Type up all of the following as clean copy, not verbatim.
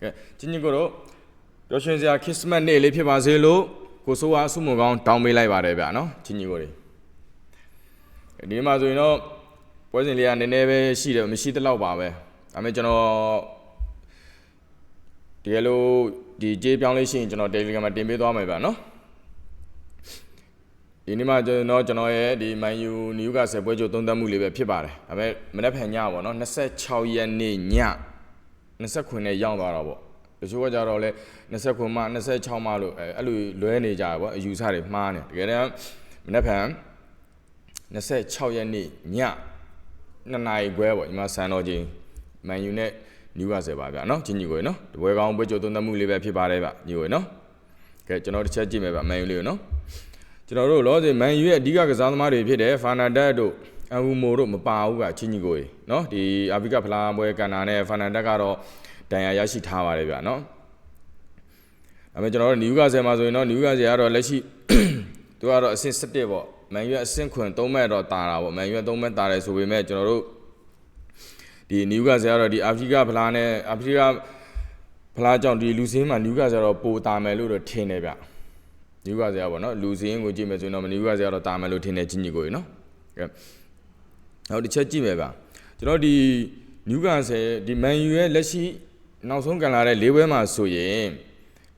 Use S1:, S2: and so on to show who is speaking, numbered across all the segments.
S1: ချင်းကြီးကတော့ပြောရှင်စရာခရစ်စမတ်နေ့လေးဖြစ်ပါစေလို့ကိုဆိုးအားဆုမွန်ကောင်းတောင်းပေးလိုက်ပါတယ်ဗျာနော်ချင်းကြီးကိုဒီမှာဆိုရင်တော့ပွဲစဉ်လေးကနည်းနည်းပဲရှိတယ်မရှိတဲ့လောက်ပါပဲဒါပေမဲ့ကျွန်တော်ဒီလိုဒီကြေးပြောင်းလေးရှိရင်ကျွန်တော် Telegram မှာတင်ပေးသွားမယ်ဗျာနော်ဒီနေ့မှာကျွန်တော်ရဲ့ဒီ Man U Newcastle ပွဲကြိုသုံးသပ်မှုလေးပဲဖြစ်ပါတယ်ဒါပေမဲ့မနေ့ဖန်ညပေါ့နော်26ရက်နေ့ည29နဲ့ရောက်သွားတော့ပေါ့တချို့ကကြတော့လဲ29မှ26မှလို့အဲ့လိုလွဲနေကြတယ်ပေါ့အယူဆတွေမှားနေတကယ်တမ်းမနေ့ဖန်26ရက်နေ့ည2နာရီခွဲပေါ့ဒီမှာစံတော်ချင်း Man U နဲ့ Newcastle ပါဗျာနော်ချင်းကြီးကိုနော်တပွဲကောင်းပွဲကြိုသုံးသပ်မှုလေးပဲဖြစ်ပါတယ်ဗျညီကိုနော်ကဲကျွန်တော်တစ်ချက်ကြည့်မယ်ဗျ Man U လေးကိုနော်ကျွန်တော်တို့လောဆယ် Man U ရဲ့အဓိကကစားသမားတွေဖြစ်တဲ့ Fernandes တို့အန်ဝူမိုတို့မပါဘူးဗျချင်းကြီးကိုနော်ဒီအာဖရိကဖလားပွဲကန်နာနဲ့ Fernandes ကတော့ဒဏ်ရာရရှိထားပါတယ်ဗျာနော်ဒါပေမဲ့ကျွန်တော်တို့ Newcastle မှာဆိုရင်တော့ Newcastle ကတော့လက်ရှိသူကတော့အဆင့်17ပေါ့ Man U အဆင့်ခွင်3မဲ့တော့တာတာပေါ့ Man U 3မဲ့တာတယ်ဆိုပေမဲ့ကျွန်တော်တို့ဒီ Newcastle ကတော့ဒီအာဖရိကဖလားနဲ့အာဖရိကဖလားကြောင့်ဒီလူစင်းမှာ Newcastle ကတော့ပိုတာမယ်လို့တော့ထင်တယ်ဗျNewcastle ပေါ့နော်လူစင်းကိုကြည့်မယ်ဆိုရင်တော့ Newcastle ကတော့တာမယ်လို့ထင်တယ်ချင်းကြီးကိုနော်ကဲနောက်တစ်ချက်ကြည့်မယ်ဗျကျွန်တော်ဒီ Newcastle ဒီ Man U ရဲ့လက်ရှိနောက်ဆုံးကန်လာတဲ့၄ပွဲမှာဆိုရင်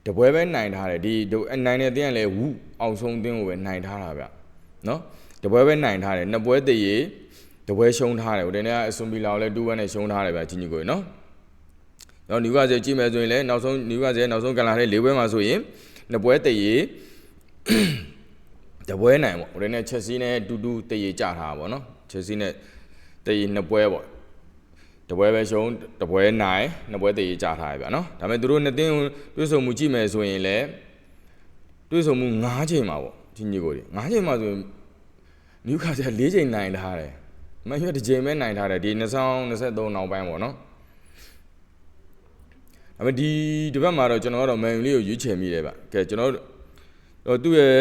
S1: တပွဲပဲနိုင်ထားတယ်ဒီနိုင်တဲ့အသင်းကလည်းဝူအောင်ဆုံးအသင်းကိုပဲနိုင်ထားတာဗျနော်တပွဲပဲနိုင်ထားတယ်နှစ်ပွဲတည်ရတပွဲရှုံးထားတယ်ဟိုတနေ့ကအဆွန်ဘီလာကိုလည်း2-1နဲ့ရှုံးထားတယ်ဗျချင်းကြီးကိုနော်နောက် Newcastle ကြည့်မယ်ဆိုရင်လည်းနောက်ဆုံး Newcastle နောက်ဆုံးကန်လာတဲ့၄ပွဲမှာဆိုရင်နှစ်ပွဲတည်ရတပွဲနိုင်ပေါ့ဟိုတနေ့ Chelsea နဲ့တူတည်ရကြထားတာပေါ့နော် Chelsea နဲ့တည်ရနှစ်ပွဲပေါ့တပွဲပဲရှုံးတပွဲနိုင်နှစ်ပွဲတည်ရကြထားရဗျာနော်ဒါပေမဲ့သူတို့နှစ်သင်းတွဲဆုံမှုကြည့်မယ်ဆိုရင်လည်းတွဲဆုံမှု9ချိန်မှာပေါ့ချင်းကြီးကို9ချိန်မှာဆိုရင် Newcastle 4ချိန်နိုင်ထားတယ်Man Uတစ်ချိန်ပဲနိုင်ထားတယ်ဒီ2023နောက်ပိုင်းပေါ့နော်ဒါပေမဲ့ဒီတစ်ပတ်မှာတော့ကျွန်တော်ကတော့ Man U လေးကိုရွေးချယ်မိတယ်ဗျကဲကျွန်တော်တော့သူ့ရဲ့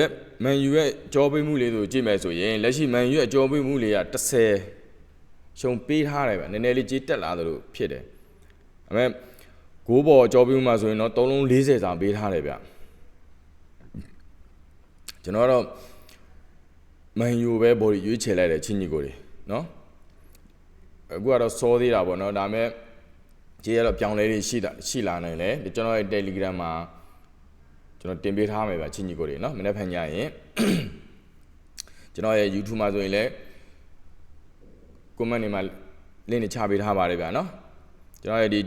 S1: Man U ရဲ့ကြောပေးမှုလေးဆိုကြည့်မယ်ဆိုရင်လက်ရှိ Man U ရဲ့ကြောပေးမှုလေးက10ရှုံပေးထားတယ်ဗျနည်းနည်းလေးကြေးတက်လာသလိုဖြစ်တယ်ဒါပေမဲ့ဂိုးပေါ်ကြောပေးမှုမှာဆိုရင်တော့3လုံး40စာပေးထားတယ်ဗျကျွန်တော်ကတော့ Man U ပဲဘော်ဒီရွေးချယ်လိုက်တယ်ချင်းကြီးကိုနော်အခုကတော့စောသေးတာပေါ့နော်ဒါပေမဲ့ကြေးရတော့ပြောင်းလဲတွေရှိလာနိုင်တယ်ကျွန်တော်ရဲ့ Telegram မှာကျွန်တော်တင်ပေးထားမယ်ဗျချင်းကြီးကိုနော်မနေ့ဖန်ညရင်ကျွန်တော်ရဲ့ YouTube မှာဆိုရင်လည်း comment တွေမှာ link တွေချပေးထားပါတယ်ဗျာနော်ကျွန်တော်ရဲ့ဒီ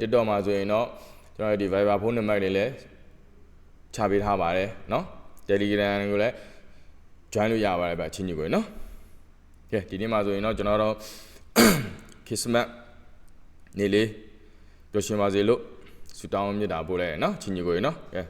S1: TikTok မှာဆိုရင်တော့ကျွန်တော်ရဲ့ဒီ Viber ဖုန်းနံပါတ်တွေလည်းချပေးထားပါတယ်နော် Telegram ကိုလည်း join လို့ရပါတယ်ဗျချင်းကြီးကိုနော်ကဲဒီနေ့မှာဆိုရင်တော့ကျွန်တော်တို့ခရစ်စမတ်နေ့လေးပျော်ရွှင်ပါစေလို့ဆုတောင်းမြတ်တာပို့လိုက်ရနော်ချင်းကြီးကိုနော်ကဲ